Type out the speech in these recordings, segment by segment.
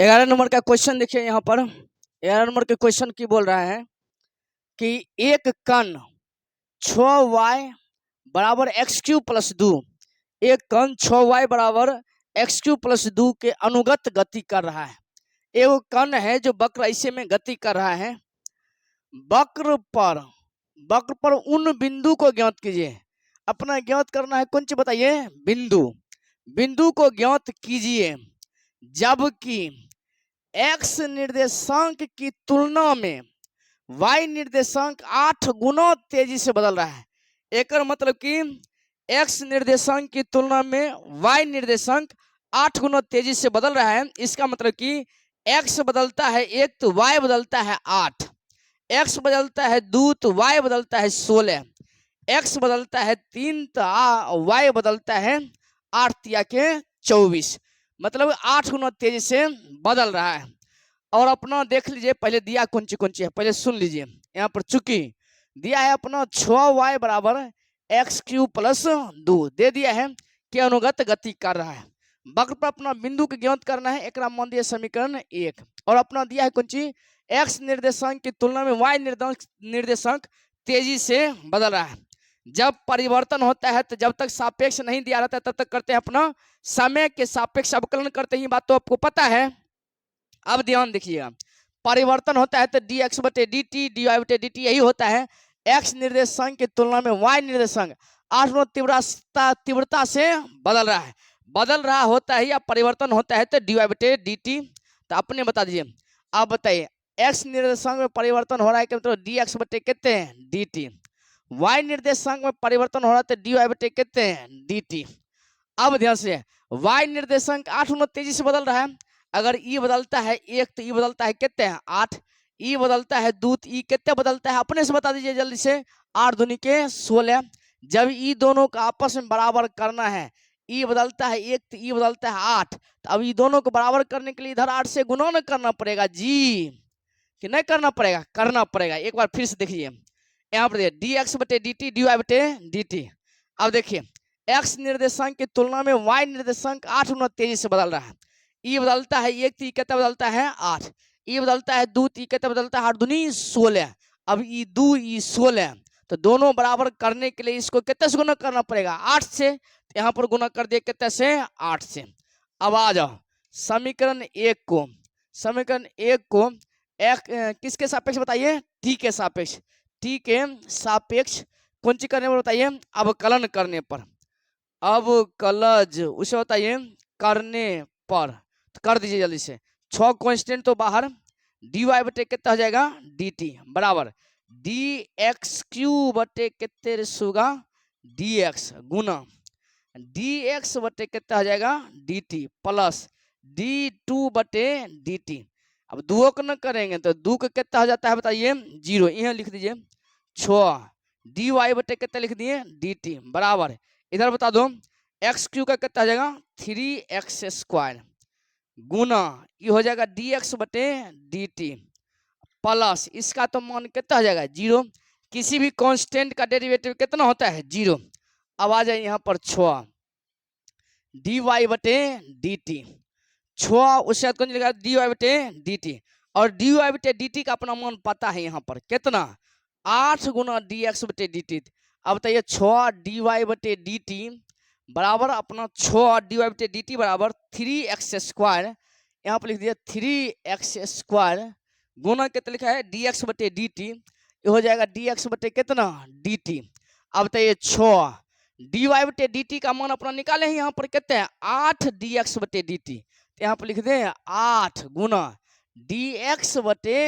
11 number का question देखिए यहाँ पर 11 नंबर के क्वेश्चन की बोल रहा है कि एक कण 6y बराबर एक्स क्यूब प्लस 2 एक कण 6y बराबर एक्स क्यूब प्लस 2 के अनुगत गति कर रहा है। एक कण है जो वक्र ऐसे में गति कर रहा है। वक्र पर उन बिंदु को ज्ञात कीजिए। अपना ज्ञात करना है कौन सी बताइए, बिंदु को ज्ञात कीजिए जबकि एक्स निर्देशांक की तुलना में वाई निर्देशांक 8 गुना तेजी से बदल रहा है। एक मतलब कि एक्स निर्देशांक की तुलना में वाई निर्देशांक 8 गुना तेजी से बदल रहा है। इसका मतलब कि एक्स बदलता है 1 तो वाई बदलता है 8, एक्स बदलता है 2 तो वाई बदलता है 16, एक्स बदलता है 3 तो वाई बदलता है 8 तिया के 24, मतलब 8 गुना तेजी से बदल रहा है। और अपना देख लीजिए, पहले दिया कौन सी है पहले सुन लीजिए। यहाँ पर चूंकि दिया है अपना 6y बराबर एक्स क्यूब प्लस 2 दे दिया है कि अनुगत गति कर रहा है। वक्र पर अपना बिंदु के ज्ञात करना है, एक मान दिया समीकरण 1। और अपना दिया है कौन सी, एक्स निर्देशांक की तुलना में वाई निर्देशांक तेजी से बदल रहा है। जब परिवर्तन होता है तो जब तक सापेक्ष नहीं दिया रहता है तब तक करते हैं अपना समय के सापेक्ष अवकलन करते ही, बात तो आपको पता है। अब ध्यान देखिएगा, परिवर्तन होता है तो डी एक्स बटे डी टी डी वाई बटे डी टी यही होता है। एक्स निर्देशांक की तुलना में वाई निर्देशांक 8 गुना तीव्रता से बदल रहा होता है या परिवर्तन होता है तो डी वाई बटे डी टी। तो अपने बता दीजिए, आप बताइए एक्स निर्देशांक में परिवर्तन हो रहा है मतलब डी एक्स बटे कितने हैं डी टी, वाई निर्देशांक में परिवर्तन हो रहा है तो डी वाई बटे कितने हैं डी टी। अब ध्यान से, वाई निर्देशांक 8 गुना तेजी से बदल रहा है। अगर ई बदलता है 1 तो ई बदलता है कितने हैं 8, ई बदलता है 2 तो ई कितने बदलता है अपने से बता दीजिए जल्दी से, 8 दूनी के 16। जब ई दोनों का आपस में बराबर करना है, ई बदलता है 1 तो ई बदलता है 8, तो अब ई दोनों को बराबर करने के लिए इधर 8 से गुणा न करना पड़ेगा जी, कि नहीं करना पड़ेगा, करना पड़ेगा। एक बार फिर से देखिए, यहाँ पर डी एक्स बटे डी टी डी वाई बटे डी टी। अब देखिए एक्स निर्देशांक की तुलना में वाई निर्देशांक 8 गुना तेजी से बदल रहा है। ई बदलता है 1 तो ई कितना बदलता है 8, ई बदलता है 2 तो ई कितना बदलता है 8 दूनी 16। अब ई 2 ई 16, तो दोनों बराबर करने के लिए इसको कितने से गुना करना पड़ेगा 8 से, तो यहाँ पर गुना कर दिया कितने से 8 से। अब आ जाओ समीकरण 1 को, समीकरण 1 को किसके सापेक्ष बताइए, टी के सापेक्ष, टी के सापेक्ष कौन सी करने पर बताइए, अवकलन करने पर, अवकलज उसे बताइए करने पर। तो कर दीजिए जल्दी से, 6 कांस्टेंट तो बाहर, डी वाई बटे कितना हो जाएगा डी टी बराबर डी एक्स क्यूब बटे कितने होगा डी एक्स गुना डी एक्स बटे कितना हो जाएगा डी टी प्लस डी 2 बटे डी टी। अब दो को न करेंगे तो 2 का कितना हो जाता है बताइए 0, यहाँ लिख दीजिए 6 डी वाई बटे कितना लिख दिए डी टी बराबर, इधर बता दो एक्स क्यू का कितना हो जाएगा 3x स्क्वायर गुना ये हो जाएगा डी एक्स बटे डी टी प्लस इसका तो मान कितना हो जाएगा 0, किसी भी कांस्टेंट का डेरिवेटिव कितना होता है 0। अब आ जाए यहाँ पर 6 डी वाई बटे डी टी, 6 उससे कौन लिखा डी वाई बटे डी टी, और डी वाई बटे डी टी का अपना मान पता है यहाँ पर कितना 8 गुना डी एक्स बटे डी टी। अब बताइए 6 डी वाई बटे डी टी बराबर अपना 6 डी वाई बटे डी टी बराबर 3x स्क्वायर, यहाँ पर लिख दिया 3x स्क्वायर गुना कितना लिखा है डी एक्स बटे डी टी, ये हो जाएगा डी एक्स बटे कितना डी टी। अब बताइए 6 डी वाई बटे डी टी का मान अपना निकाले हैं यहाँ पर कितने हैं 8 डी एक्स बटे डी टी, तो यहाँ पर लिख दें 8 गुना डी एक्स बटे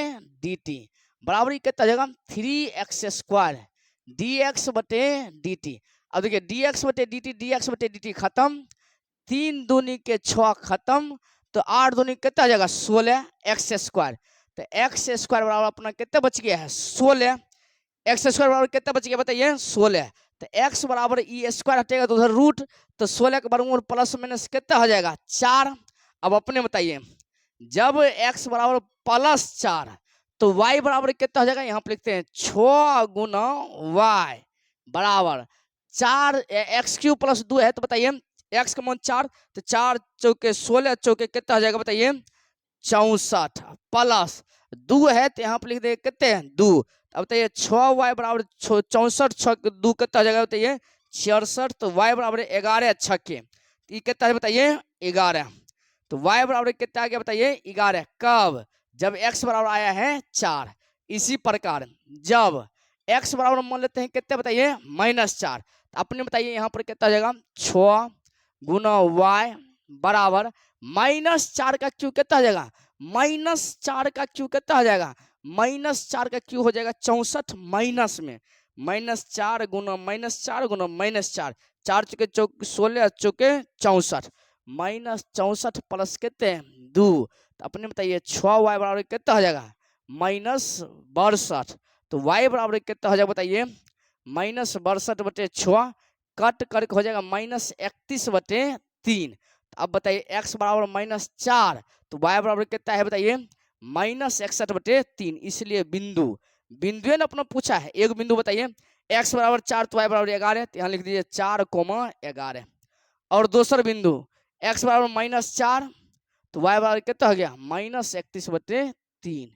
डी टी बराबर कितना हो जाएगा 3x स्क्वायर डी एक्स बटे डी टी। अब देखिए डी एक्स बटे डी टी खत्म, 3 दूनी के 6 खत्म, तो 8 दूनी कितना हो जाएगा 16 एक्स स्क्वायर, तो एक्स स्क्वायर बराबर अपना कितना बच गया है 16, एक्स स्क्वायर बराबर कितना बच गया बताइए 16, तो एक्स बराबर ई स्क्वायर हटेगा तो उधर रूट, तो 16 के वर्गमूल प्लस माइनस कितना हो जाएगा 4। अब अपने बताइए जब एक्स बराबर +4 तो y बराबर कितना हो जाएगा, यहाँ पर लिखते हैं 6 गुना वाई बराबर 4 एक्स क्यूब प्लस 2 है, तो बताइए एक्स का मान 4, तो 4 चौके 16 चौके कितना हो जाएगा बताइए 64 प्लस 2 है तो यहाँ पर लिख दे कितने हैं 2। अब बताइए 6y बराबर 64 6 2 कितना हो जाएगा बताइए 66। तो y बराबर 11 छक्के ये कितना है बताइए 11। तो y बराबर कितना आ गया बताइए 11। कब? जब x बराबर आया है 4। इसी प्रकार जब x बराबर मान लेते हैं कितने बताइए -4 तो अपने बताइए यहाँ पर कितना हो जाएगा 6 गुना y बराबर -4 का क्यू कितना हो जाएगा -4 का क्यू कितना हो जाएगा -4 का क्यू हो जाएगा 64 माइनस में -4 गुना -4 गुना -4 4 चुके 16 चुके 64 -64 प्लस कितने 2 तो अपने बताइए 6y बराबर कितना हो जाएगा -62। तो y बराबर कितना हो जाएगा बताइए -62/6 कट करके हो जाएगा -31/3। तो अब बताइए x बराबर -4 तो y बराबर कितना है बताइए -61/3। इसलिए बिंदु बिंदु है ना अपना पूछा है एक बिंदु बताइए x बराबर 4 तो y बराबर 11 तो यहाँ लिख दीजिए 4,11। और दूसरा बिंदु x बराबर -4 तो y बराबर कितना हो गया -31/3।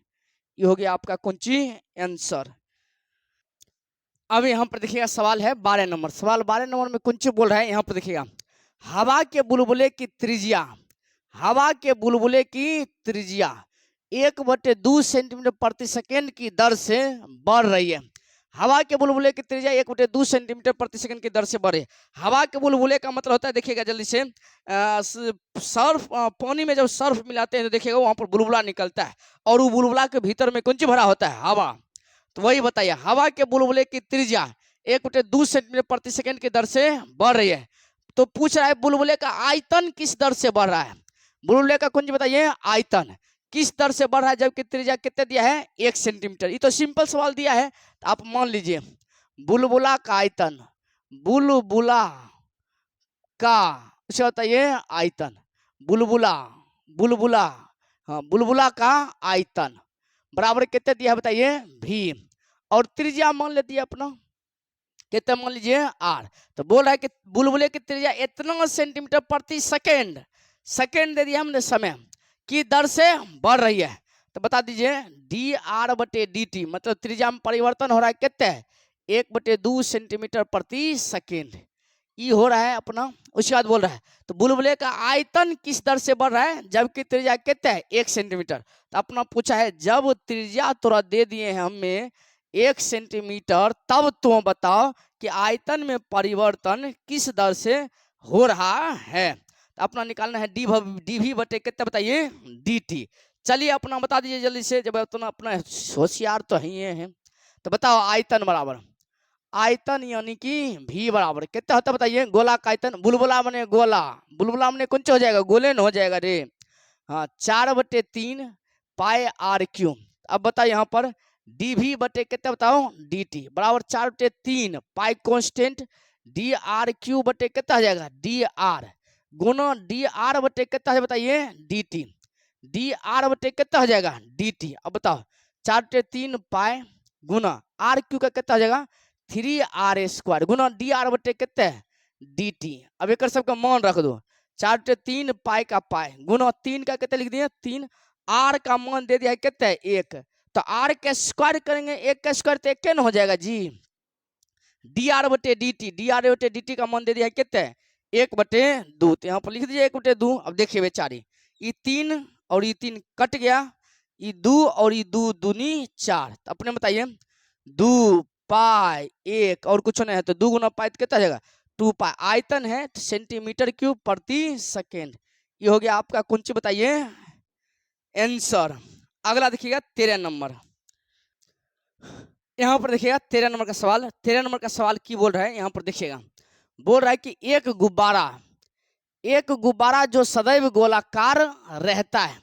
ये हो गया आपका कौन सी आंसर। अब यहाँ पर देखिएगा सवाल है 12 नंबर। सवाल 12 नंबर में कुछ बोल रहा है यहाँ पर देखिएगा हवा के बुलबुले की त्रिज्या हवा के बुलबुले की त्रिज्या 1/2 सेंटीमीटर प्रति सेकेंड की दर से बढ़ रही है। हवा के बुलबुले की त्रिज्या 1/2 सेंटीमीटर प्रति सेकंड की दर से बढ़े। हवा के बुलबुले का मतलब होता है देखिएगा जल्दी से सर्फ पानी में जब सर्फ मिलाते हैं तो देखिएगा वहां पर बुलबुला निकलता है और वो बुलबुला के भीतर में कौन चीज भरा होता है हवा। तो वही बताइए हवा के बुलबुले की त्रिज्या 1/2 सेंटीमीटर प्रति सेकंड की दर से बढ़ रही है। तो पूछ रहा है बुलबुले का आयतन किस दर से बढ़ रहा है। बुलबुले का कौन बताइए आयतन किस दर से बढ़ रहा है जबकि त्रिज्या कितने दिया है 1 सेंटीमीटर। ये तो सिंपल सवाल दिया है तो आप मान लीजिए बुलबुला का आयतन बुलबुला का उसे बताइए आयतन बुलबुला बुलबुला हाँ बुलबुला का आयतन बराबर कितने दिया है बताइए भी और त्रिज्या मान लेती है अपना कितने मान लीजिए r। तो बोल रहा है कि बुलबुले की त्रिज्या इतना सेंटीमीटर प्रति सेकेंड सेकेंड दे दिया हमने समय की दर से बढ़ रही है। तो बता दीजिए dr/dt मतलब त्रिज्या में परिवर्तन हो रहा है कितने 1/2 सेंटीमीटर प्रति सेकेंड ये हो रहा है अपना। उसके बाद बोल रहा है तो बुलबुले का आयतन किस दर से बढ़ रहा है जबकि त्रिज्या कितने है 1 सेंटीमीटर। तो अपना पूछा है जब त्रिज्या थोड़ा दे दिए हैं हमें 1 सेंटीमीटर तब तो बताओ कि आयतन में परिवर्तन किस दर से हो रहा है। तो अपना निकालना है dv बटे कितना बताइए dt। चलिए अपना बता दीजिए जल्दी से जब अपना होशियार तो ही है। तो बताओ आयतन बराबर आयतन यानी कि v बराबर कितना होता है बताइए गोला का आयतन बुलबुला बने गोला बुलबुला में कौन सा हो जाएगा गोले न हो जाएगा रे हाँ 4/3 पाई r3। अब बताओ यहाँ पर dv बटे कितना बताओ dt बराबर 4/3 पाई कांस्टेंट dr3 बटे कितना हो जाएगा dr गुना dr बटे कितना है बताइए dt dr बटे कितना हो जाएगा dt। अब बताओ 4/3 पाई गुना r3 का कितना हो जाएगा 3r² गुना dr बटे कितने dt। अब एक सबका मान रख दो 4/3 पाई का पाई गुना 3 का कितने लिख दिए 3 r का मान दे दिया है कितने 1 तो r के स्क्वायर करेंगे 1 का स्क्वायर तो 1 न हो जाएगा जी dr बटे dt का मान दे दिया है कितने 1/2। तो यहाँ पर लिख दीजिए 1/2। अब देखिए बेचारी ये 3 और ये 3 कट गया ये 2 और ये 2 दूनी 4। तो अपने बताइए 2 पाई 1 और कुछ नहीं है तो 2 गुना पाई कितना जाएगा 2 पाई आयतन है सेंटीमीटर क्यूब प्रति सेकेंड। ये हो गया आपका कौन सी बताइए आंसर। अगला देखिएगा 13 नंबर। यहाँ पर देखिएगा 13 नंबर का सवाल 13 नंबर का सवाल की बोल रहा है यहाँ पर देखिएगा बोल रहा है कि एक गुब्बारा जो सदैव गोलाकार रहता है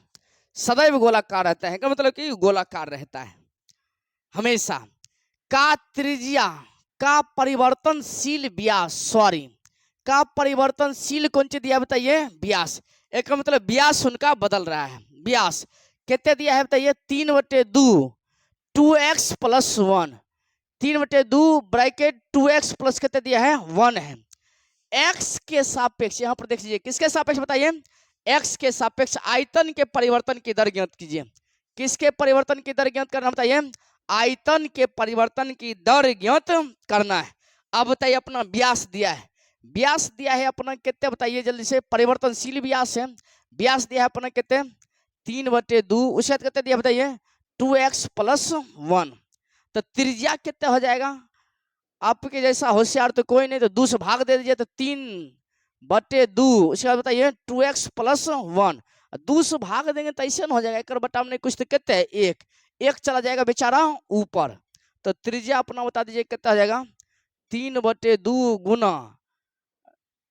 सदैव गोलाकार रहता है का मतलब कि गोलाकार रहता है हमेशा का त्रिज्या का परिवर्तनशील व्यास का परिवर्तनशील कौन सी दिया बताइए व्यास। एक मतलब व्यास उनका बदल रहा है व्यास कितने दिया है बताइए 3/2 2x + 1 3/2 ब्रैकेट 2x प्लस कितने दिया है 1 है x के सापेक्ष यहाँ पर देख लीजिए किसके सापेक्ष बताइए एक्स के सापेक्ष आयतन के परिवर्तन की दर ज्ञात कीजिए। किसके परिवर्तन की दर ज्ञात करना बताइए? आयतन के परिवर्तन की दर ज्ञात करना है। अब बताइए अपना व्यास दिया है, व्यास दिया है अपना कितने बताइए जल्दी से, परिवर्तनशील व्यास है, व्यास दिया है अपना कितने 3/2, उसके बाद कितने दिया बताइए 2x + 1। तो त्रिज्या कितना हो जाएगा? आपके जैसा होशियार तो कोई नहीं, तो 2 से भाग दे दीजिए तो 3/2, उसके बाद बताइए 2x + 1। 2 से भाग देंगे तो ऐसे हो जाएगा, एक बटा में कुछ तो कितने है 1, 1 चला जाएगा बेचारा ऊपर। तो त्रिज्या अपना बता दीजिए कितना हो जाएगा 3/2 गुना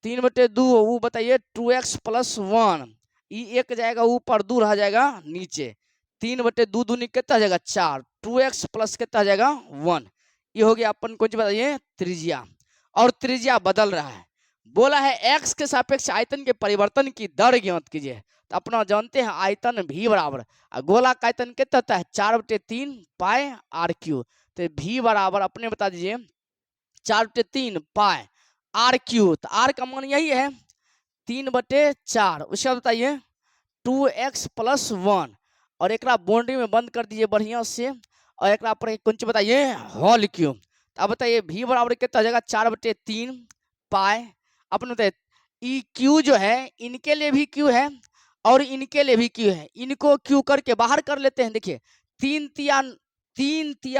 3/2, वो बताइए 2x + 1, ये 1 जाएगा ऊपर, 2 रह जाएगा नीचे, 3/2 दूनी कितना हो जाएगा 4, 2x प्लस कितना हो जाएगा 1। ये हो गया अपन को बताइए त्रिज्या। और त्रिज्या बदल रहा है, बोला है x के सापेक्ष आयतन के परिवर्तन की दर ज्ञात कीजिए। तो अपना जानते हैं आयतन v बराबर, गोला का आयतन कितना होता है 4/3 पाई r3। तो v बराबर अपने बता दीजिए 4/3 पाई r3। तो r का मान यही है 3/4। उसके बाद बताइए 2x + 1, और एक बाउंड्री में बंद कर दीजिए बढ़िया से, और एक पर कुछ बताइए होल क्यूब। तो अब बताइए v बराबर कितना हो जाएगा 4/3 पाई, अपने बताइए ई क्यू जो है इनके लिए भी क्यू है और इनके लिए भी क्यू है, इनको क्यू करके बाहर कर लेते हैं। देखिए 3 तिया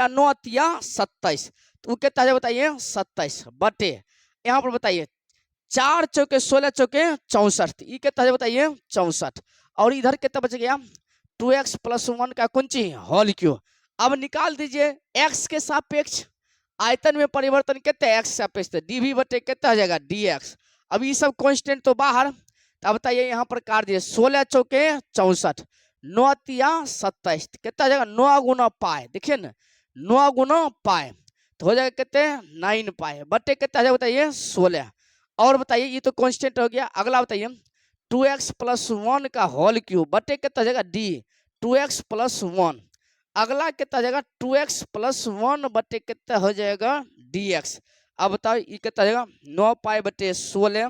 9 तिया 27, तो कितना है बताइए 27 बटे, यहाँ पर बताइए 4 चौके 16 चौके 64, ये कितना है बताइए 64, और इधर कितना बच गया 2x + 1 का कुंची होल क्यूब। अब निकाल दीजिए x के सापेक्ष आयतन में परिवर्तन कितने x सापेक्ष, dv बटे कितना हो जाएगा dx। अब ये सब कांस्टेंट तो बाहर, तो बताइए यहाँ पर काट दिए 16 चौके 64, 9 तिया 27, कितना हो जाएगा 9 गुना पाई, देखिए ना 9 गुना पाई, तो हो जाएगा कितने 9 पाई बटे कितना हो जाएगा बताइए 16। और बताइए ये तो कांस्टेंट हो गया। अगला बताइए 2x + 1 का होल क्यूब बटे कितना हो जाएगा d 2x + 1। अगला कितना हो जाएगा 2x + 1 बटे कितना हो जाएगा dx। अब बताओ ये कितना हो जाएगा 9 पाई बटे 16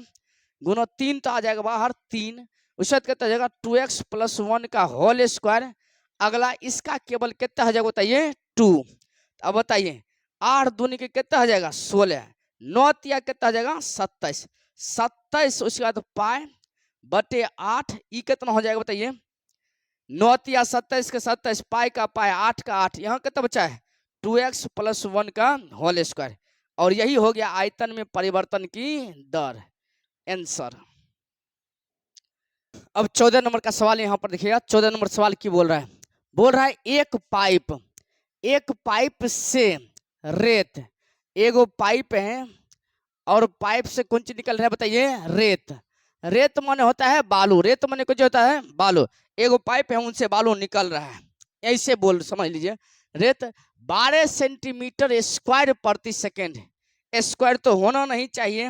गुना 3, तो आ जाएगा बाहर 3, उसके बाद कितना हो जाएगा 2x + 1 का होल स्क्वायर। अगला इसका केवल कितना हो जाएगा बताइए 2। अब बताइए 8 दूनी के कितना हो जाएगा 16, 9 तिया कितना हो जाएगा 27, 27 उसके बाद पाई बटे 8, ये कितना हो जाएगा बताइए 9 तिया 27 के 27, पाई का पाई 8 का 8, यहाँ कितना बचा है 2x + 1 का होल स्क्वायर। और यही हो गया आयतन में परिवर्तन की दर, आंसर। अब 14 नंबर का सवाल यहाँ पर देखिएगा। 14 नंबर सवाल की बोल रहा है, एक पाइप से रेत, एगो पाइप है और पाइप से कौन चीज निकल रहा है बताइए रेत। रेत माने होता है बालू, रेत माने कुछ होता है बालू, एगो पाइप है उनसे बालू निकल रहा है, ऐसे बोल समझ लीजिए। रेत 12 सेंटीमीटर स्क्वायर प्रति सेकेंड, स्क्वायर तो होना नहीं चाहिए,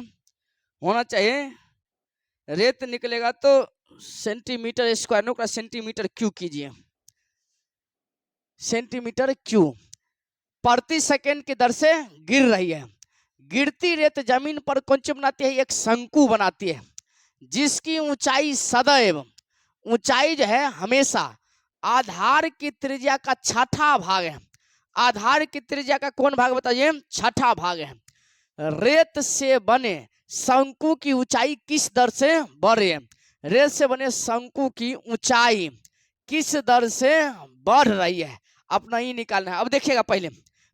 होना चाहिए रेत निकलेगा तो centimetre square, no centimetre cube कीजिए, सेंटीमीटर क्यूब प्रति सेकेंड की दर से गिर रही है। गिरती रेत जमीन पर कौन सी बनाती है, एक शंकु बनाती है, जिसकी ऊंचाई सदैव, ऊंचाई जो है हमेशा आधार की त्रिज्या का छठा भाग है। आधार की त्रिज्या का कौन भाग बताइए, छठा भाग है। रेत से बने शंकु की ऊंचाई किस दर से बढ़ रही है, रेत से बने शंकु की ऊंचाई किस दर से बढ़ रही है, अपना ही निकालना है। अब देखिएगा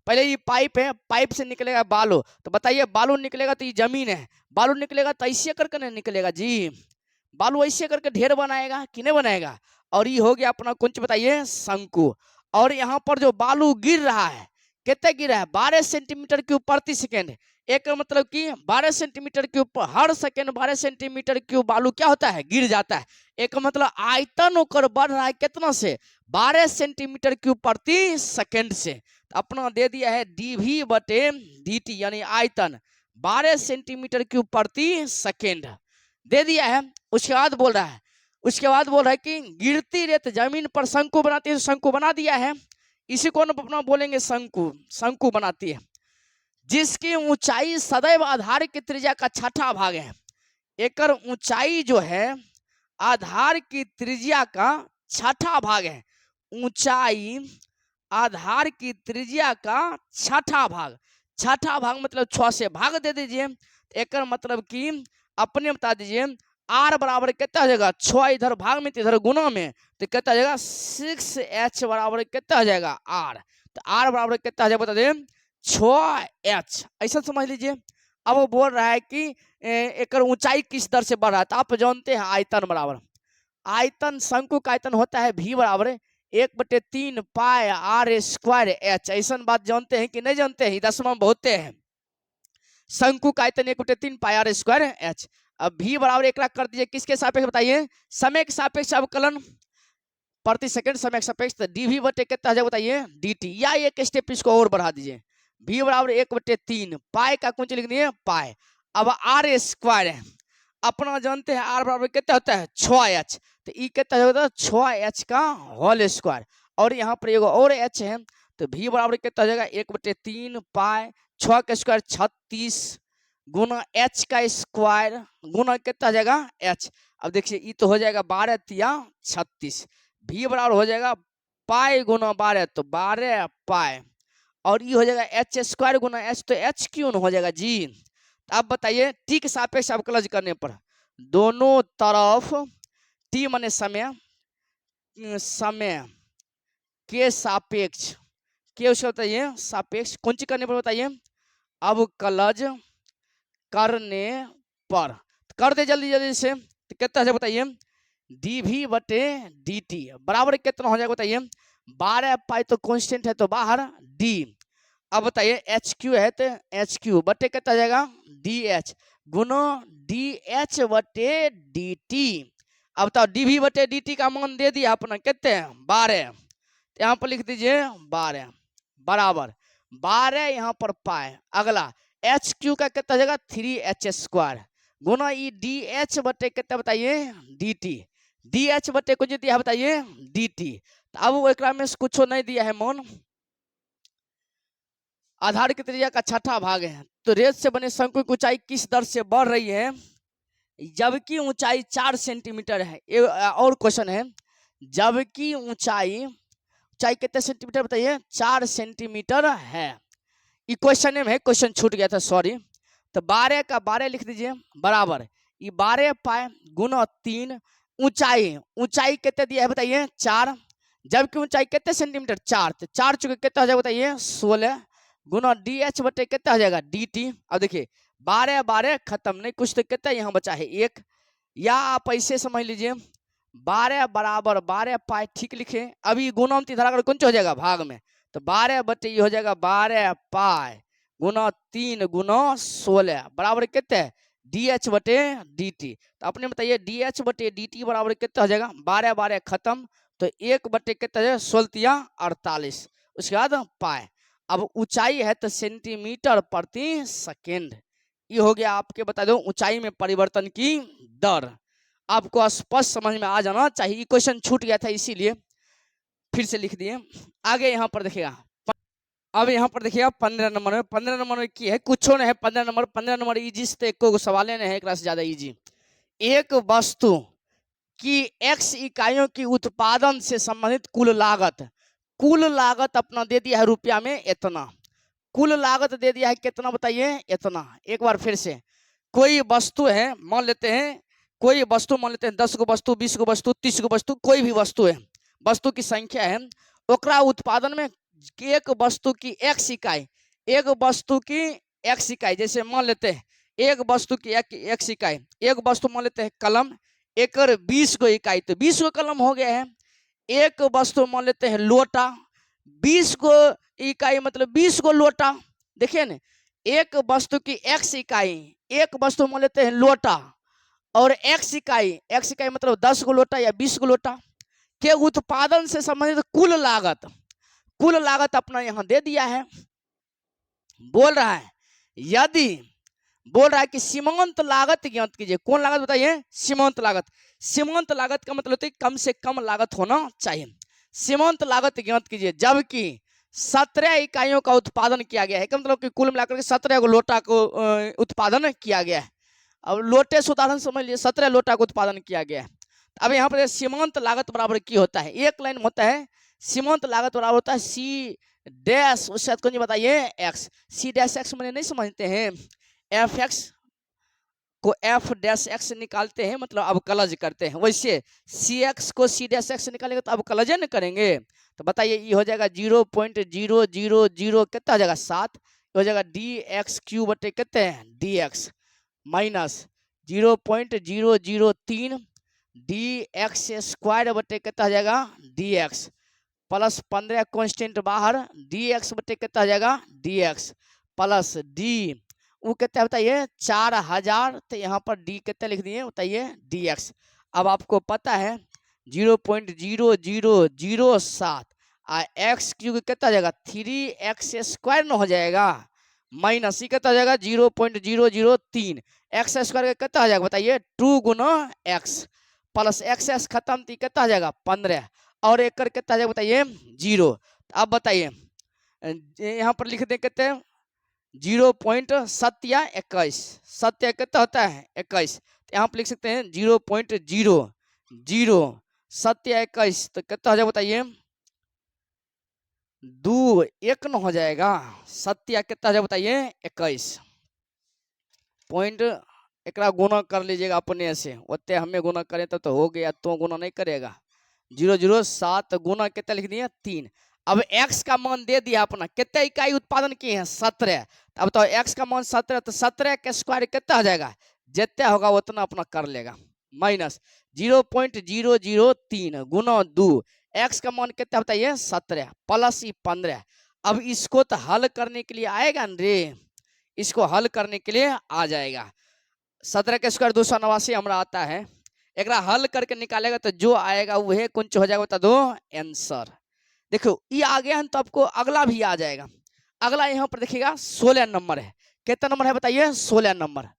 पहले ये पाइप है, पाइप से निकलेगा बालू, तो बताइए बालू निकलेगा तो ये जमीन है, बालू निकलेगा तो ऐसे करके नहीं निकलेगा जी, बालू ऐसे करके ढेर बनाएगा कि नहीं बनाएगा। और ये हो गया अपना कौन बताइए शंकु। और यहाँ पर जो बालू गिर रहा है कितने गिर रहा है 12 सेंटीमीटर क्यूब प्रति सेकेंड, एक मतलब कि 12 सेंटीमीटर क्यूब हर सेकेंड 12 सेंटीमीटर क्यूब बालू क्या होता है गिर जाता है। एक मतलब आयतन होकर बढ़ रहा है कितना से 12 सेंटीमीटर क्यूब प्रति सेकेंड से। तो अपना दे दिया है dv बटे dt, यानी आयतन 12 सेंटीमीटर क्यूब प्रति सेकेंड दे दिया है। उसके बाद बोल रहा है कि गिरती रेत जमीन पर शंकु बनाती है, शंकु बना दिया है, इसी को अपना बोलेंगे शंकु, शंकु बनाती है, जिसकी ऊंचाई सदैव आधार की त्रिज्या का छठा भाग है। एकर ऊंचाई जो है आधार की त्रिज्या का छठा भाग है। ऊंचाई आधार की त्रिज्या का छठा भाग, छठा भाग मतलब 6 से भाग दे दीजिए। एक मतलब कि अपने बता दीजिए आर बराबर कितना हो जाएगा, 6 इधर भाग में तो इधर गुना में, तो कितना हो जाएगा 6h बराबर कितना हो जाएगा आर। तो आर बराबर कितना हो जाएगा बता दें 6h, ऐसा समझ लीजिए। अब वो बोल रहा है कि एक ऊंचाई किस दर से बढ़ रहा है, तो आप जानते हैं आयतन बराबर, आयतन शंकु का आयतन होता है v बराबर 1/3 पाई आर स्क्वायर एच। ऐसा बात जानते हैं कि नहीं जानते हैं, 10वां में बहुते हैं। शंकु का आयतन 1/3 पाई आर स्क्वायर एच। अब v बराबर 1 लाख कर दीजिए, किसके सापेक्ष बताइए, समय के सापेक्ष अवकलन प्रति सेकंड समय के सापेक्ष, तो dv बटे कितना हो जाएगा बताइए dt, या एक स्टेप इसको और बढ़ा दीजिए, v बराबर 1/3 पाई का कुंज लिख दिए पाई। अब आर स्क्वायर है, अपना जानते हैं आर बराबर कितना होता है 6h, तो ई कितना होता है 6h का होल स्क्वायर, और यहाँ पर एगो और h है, तो v बराबर कितना हो जाएगा 1/3 पाई 6 का स्क्वायर 36 गुना h का स्क्वायर गुना कितना हो जाएगा h। अब देखिए ये तो हो जाएगा 12 तिया 36, v बराबर हो जाएगा पाई गुना 12 तो 12 पाई, और ये हो जाएगा एच स्क्वायर गुना h, तो h क्यों हो जाएगा जी। अब बताइए t के सापेक्ष अवकलन करने पर दोनों तरफ t माने समय, समय के सापेक्ष, के उसका बताइए सापेक्ष कौन सी करने पर बताइए अवकलन करने पर, कर दे जल्दी जल्दी से, तो कितना है बताइए dv बटे dt बराबर कितना हो जाएगा बताइए 12 पाई, तो कांस्टेंट है तो बाहर d। अब बताइए एच क्यू है तो एच क्यू बटे कितना हो जाएगा डी एच गुना डी एच बटे डी टी। अब बताओ डीवी बटे डी टी का मान दे दिया अपना कितने 12, यहाँ पर लिख दीजिए 12 बराबर 12 यहाँ पर पाए। अगला एच क्यू का कितना हो जाएगा 3h स्क्वायर गुना ई डी एच बटे कितना बताइए डी टी, डी एच बटे कुछ दिया बताइए डी टी। तो अब वो एक में कुछ नहीं दिया है मान, आधार की त्रिज्या का छठा भाग है, तो रेत से बने शंकु की ऊंचाई किस दर से बढ़ रही है, जबकि ऊंचाई 4 सेंटीमीटर है। और क्वेश्चन है जबकि ऊंचाई कितने सेंटीमीटर बताइए 4 सेंटीमीटर है। ये क्वेश्चन में है, क्वेश्चन छूट गया था सॉरी। तो 12 का 12 लिख दीजिए बराबर ये 12 पाए गुना 3, ऊंचाई कितने दिया है बताइए 4, जबकि ऊंचाई कितने सेंटीमीटर 4, तो 4 चुके कितना हो जाएगा बताइए 16 गुना डी एच बटे कितना हो जाएगा डी टी। अब देखिए 12 12 खत्म नहीं, कुछ तो कितना यहाँ बचा है 1, या आप ऐसे समझ लीजिए 12 बराबर 12 पाई, ठीक लिखे। अभी गुना में इधर अगर कौन हो जाएगा भाग में, तो 12 बटे ये हो जाएगा 12 पाई गुना 3 गुना 16 बराबर कितने डी एच बटे डी टी। तो अपने बताइए डी एच बटे डी टी बराबर कितना हो जाएगा 12 12 खत्म, तो 1 बटे कितना हो जाएगा 16 48, उसके बाद पाए। अब ऊंचाई है तो सेंटीमीटर प्रति सेकेंड, ये हो गया आपके बता दो ऊंचाई में परिवर्तन की दर। आपको स्पष्ट समझ में आ जाना चाहिए, क्वेश्चन छूट गया था इसीलिए फिर से लिख दिए। आगे यहाँ पर देखिएगा, अब यहाँ पर देखिएगा 15 नंबर में, 15 नंबर में की है कुछ नहीं है 15 नंबर इजी से एक सवाल है एक से ज्यादा इजी। एक वस्तु की x इकाइयों की उत्पादन से संबंधित कुल लागत अपना दे दिया है रुपया में इतना, कुल लागत दे दिया है कितना बताइए इतना। एक बार फिर से, कोई वस्तु है मान लेते हैं, कोई वस्तु मान लेते हैं 10 गो वस्तु 20 गो वस्तु 30 गो वस्तु, कोई भी वस्तु है, वस्तु की संख्या है, ओकरा उत्पादन में एक वस्तु की x इकाई, एक वस्तु की x इकाई, जैसे मान लेते हैं एक वस्तु की x इकाई, एक वस्तु मान लेते हैं कलम, एक 20 गो इकाई, तो 20 गो कलम हो गया है। एक वस्तु मान लेते हैं लोटा, 20 गो इकाई मतलब 20 गो लोटा। देखिए ना, एक वस्तु की x इकाई, एक वस्तु मान लेते हैं लोटा, और x इकाई मतलब 10 गो लोटा या 20 गो लोटा के उत्पादन से संबंधित कुल लागत अपना यहाँ दे दिया है। बोल रहा है यदि बोल रहा है कि सीमांत लागत ज्ञात कीजिए, कौन लागत बताइए सीमांत लागत। सीमांत लागत का मतलब होता है कम से कम लागत होना चाहिए। सीमांत लागत ज्ञात कीजिए जबकि 17 इकाइयों का उत्पादन किया गया है, मतलब कि कुल मिलाकर के 17 गो लोटा को उत्पादन किया गया है। अब लोटे से उदाहरण समझ लीजिए, 17 लोटा का उत्पादन किया गया है, अब यहाँ पर सीमांत लागत बराबर की होता है, एक लाइन में होता है सीमांत लागत बराबर होता है सी डैश, उसके साथ कौन बताइए एक्स। सी डैश एक्स मैंने नहीं समझते हैं, एफ एक्स को एफ डैश एक्स निकालते हैं मतलब अवकलज करते हैं, वैसे सी एक्स को सी डैश एक्स निकालेंगे तो अवकलज न करेंगे। तो बताइए ये हो जाएगा 0.000 कितना हो जाएगा 7, हो जाएगा डी एक्स क्यू बटे कितने हैं D x minus 0.003 D x square बटे कितना हो जाएगा डी एक्स प्लस 15 कॉन्स्टेंट बाहर डी एक्स बटे कितना हो जाएगा डी एक्स प्लस डी वो कितना बताइए 4000, तो यहाँ पर डी कितना लिख दिए बताइए डी एक्स। अब आपको पता है 0.0007 एक्स क्यूब कितना हो जाएगा 3x स्क्वायर न हो जाएगा माइनस सी कितना हो जाएगा 0.003 एक्स स्क्वायर का कितना हो जाएगा बताइए 2 गुना एक्स प्लस एक्स खत्म तो कितना हो जाएगा 15 और एक कर कितना हो जाएगा बताइए 0। अब बताइए यहाँ पर लिख दे कितने 0.721 सत्य कितना होता है 21, तो यहाँ पर लिख सकते हैं 0.00 तो कितना हो जाएगा बताइए 2 1 न हो जाएगा सत्य कितना हो जाएगा बताइए 21 पॉइंट एक गुना कर लीजिएगा अपने से, उतने हमें गुना करें तब तो हो गया, तो गुना नहीं करेगा 007 गुना कितना लिख दिए 3। अब x का मान दे दिया अपना कितने इकाई उत्पादन किए हैं 17, अब तो x का मान 17 तो 17 के स्क्वायर कितना हो जाएगा जितना होगा उतना अपना कर लेगा माइनस 0.003 गुना 2 x का मान कितना बताइए 17 प्लस 15। अब इसको तो हल करने के लिए आएगा न रे, इसको हल करने के लिए आ जाएगा 17 के स्क्वायर 289 हमारा आता है, एक हल करके निकालेगा तो जो आएगा वह कुछ हो जाएगा बता दो आंसर। देखो ये आ गया है तो आपको अगला भी आ जाएगा। अगला यहाँ पर देखिएगा 16 नंबर है, कितना नंबर है बताइए 16 नंबर।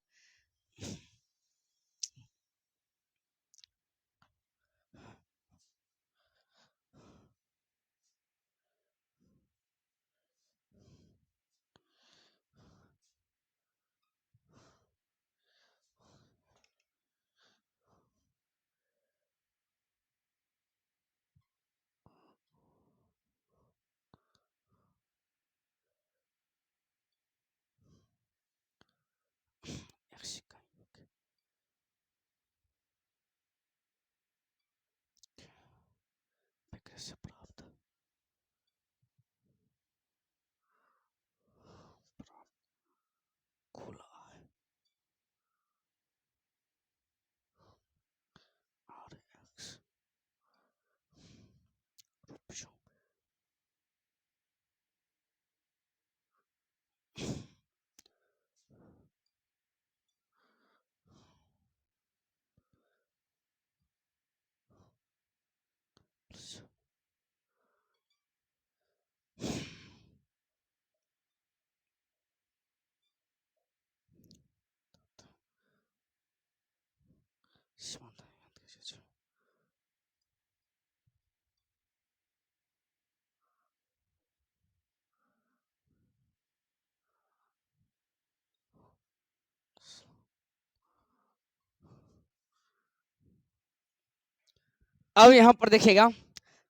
अब यहाँ पर देखिएगा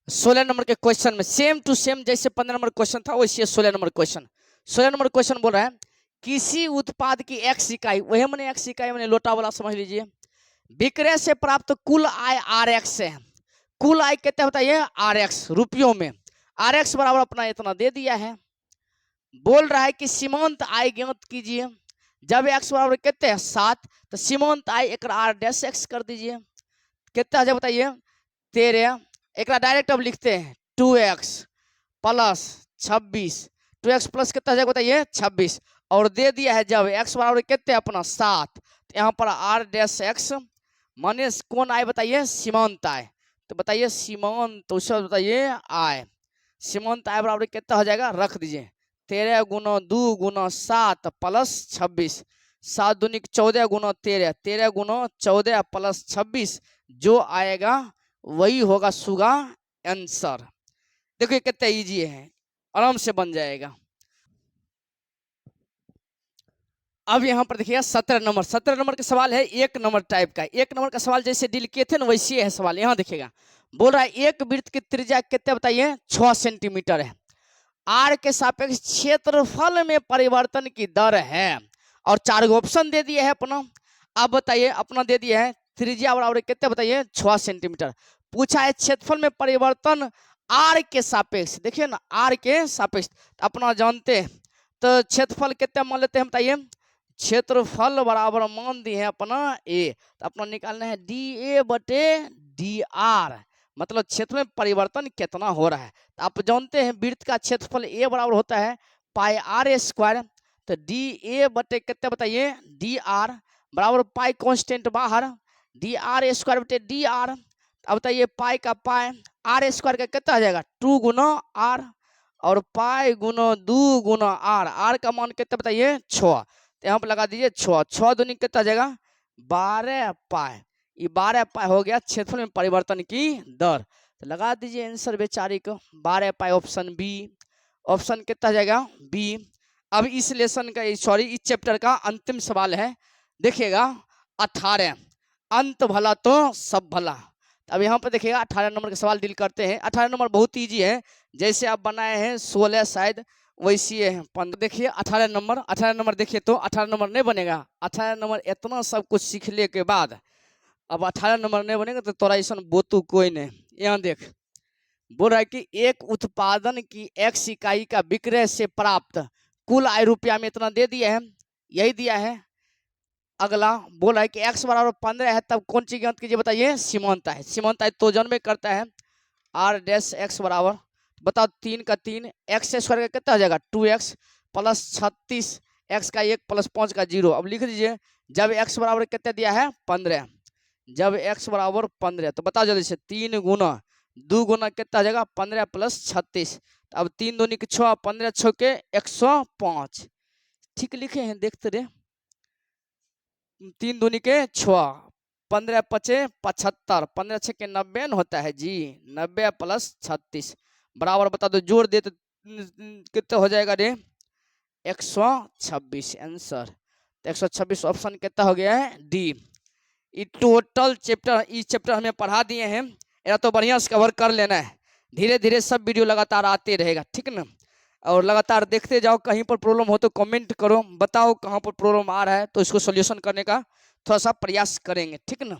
16 नंबर के क्वेश्चन में सेम टू सेम जैसे 15 नंबर क्वेश्चन था वैसे 16 नंबर क्वेश्चन। 16 नंबर क्वेश्चन बोल रहा है किसी उत्पाद की x इकाई, वही मैंने x इकाई मैंने लोटा वाला समझ लीजिए, विक्रय से प्राप्त कुल आय rx है। कुल आय कितना बताइए rx रुपयों में, rx बराबर अपना इतना दे दिया है। बोल रहा है कि सीमांत आय ज्ञात कीजिए, जब x बराबर कितने हैं 7 तो सीमांत आय एक r डैश x कर दीजिए कितना है बताइए 13। एक डायरेक्ट अब लिखते हैं 2x प्लस 26, 2x प्लस कितना हो जाएगा बताइए 26 और दे दिया है जब x बराबर कितने अपना 7 तो यहाँ पर r डैश x माने कौन आय बताइए सीमांत आय, तो बताइए सीमांत तो उससे बताइए आय, सीमांत आय बराबर कितना हो जाएगा रख दीजिए 13 गुना 2 गुना 7 प्लस 26, 7 दूनी 14 गुना 13, 13 गुना 14 प्लस 26 जो आएगा वही होगा सुगा आंसर। देखिए कितना इजी है, आराम से बन जाएगा। अब यहाँ पर देखिएगा 17 नंबर का सवाल है, 1 नंबर टाइप का। 1 नंबर का सवाल जैसे डील किए थे ना वैसे है सवाल। यहाँ देखिएगा बोल रहा है एक वृत्त की त्रिज्या कितने बताइए 6 सेंटीमीटर है, आर के सापेक्ष क्षेत्रफल में परिवर्तन की दर है, और 4 ऑप्शन दे दिए है अपना। अब बताइए अपना दे दिया है त्रिज्या बराबर कितने बताइए 6 सेंटीमीटर। पूछा है क्षेत्रफल में परिवर्तन आर के सापेक्ष, देखिए ना आर के सापेक्ष अपना जानते हैं, तो क्षेत्रफल कितने मान लेते हैं बताइए। क्षेत्रफल बराबर मान दिए हैं अपना ए, तो अपना निकालना है डी ए बटे डी आर, मतलब क्षेत्र में परिवर्तन कितना हो रहा है। तो आप जानते हैं वृत्त का क्षेत्रफल ए बराबर होता है पाई आर स्क्वायर, तो डी ए बटे कितने बताइए डी आर बराबर पाई कांस्टेंट बाहर, डी आर स्क्वायर बटे डी आर। अब बताइए पाई का पाई आर स्क्वायर का कितना आ जाएगा 2 गुना आर, और पाई गुना 2 गुना आर, आर का मान कितना बताइए 6, तो यहाँ पर लगा दीजिए 6, 6 दूनी कितना आ जाएगा 12 पाई, ये 12 पाई हो गया क्षेत्रफल में परिवर्तन की दर। तो लगा दीजिए आंसर बेचारी को 12 पाई, ऑप्शन बी, ऑप्शन कितना जाएगा बी। अब इस लेसन का सॉरी इस चैप्टर का अंतिम सवाल है, देखिएगा 18, अंत भला तो सब भला। अब यहाँ पर देखिएगा 18 नंबर के सवाल डील करते हैं। 18 नंबर बहुत ईजी है, जैसे आप बनाए हैं 16 शायद वैसे है 15। देखिए 18 नंबर देखिए तो 18 नंबर नहीं बनेगा। 18 नंबर इतना सब कुछ सीखने के बाद अब 18 नंबर नहीं बनेगा तो तोरा ऐसा बोतू कोई नहीं। यहाँ देख बोल रहा है कि एक उत्पादन की x इकाई का विक्रय से प्राप्त कुल आय रुपया में इतना दे दिया है, यही दिया है। अगला बोल रहा है कि x बराबर 15 है, तब कौन चीज ज्ञात कीजिए बताइए सीमांत आय। सीमांत आय तो जन्म में करता है r डैश x बराबर बताओ 3 का 3, x स्क्वायर का कितना हो जाएगा 2x प्लस 36, x का 1 प्लस 5 का 0। अब लिख दीजिए जब x बराबर कितना दिया है 15, जब x बराबर 15 तो बताओ जल्दी से 3 गुना 2 गुना कितना आ जाएगा 15 प्लस 36। अब 3 दूनी के 6, 15 6 के 105, ठीक लिखे हैं देखते रहे। 3 दूनी के 6, 15 पचे 75, 15 6 के 90 होता है जी, 90 प्लस 36 बराबर बता दो जोड़ दे तो कितना हो जाएगा रे 126 आंसर। तो 126 ऑप्शन कितना हो गया है डी। ये टोटल चैप्टर इस चैप्टर हमें पढ़ा दिए हैं, या तो बढ़िया से कवर कर लेना है। धीरे धीरे सब वीडियो लगातार आते रहेगा, ठीक ना, और लगातार देखते जाओ। कहीं पर प्रॉब्लम हो तो कमेंट करो, बताओ कहाँ पर प्रॉब्लम आ रहा है, तो इसको सॉल्यूशन करने का थोड़ा सा प्रयास करेंगे, ठीक ना।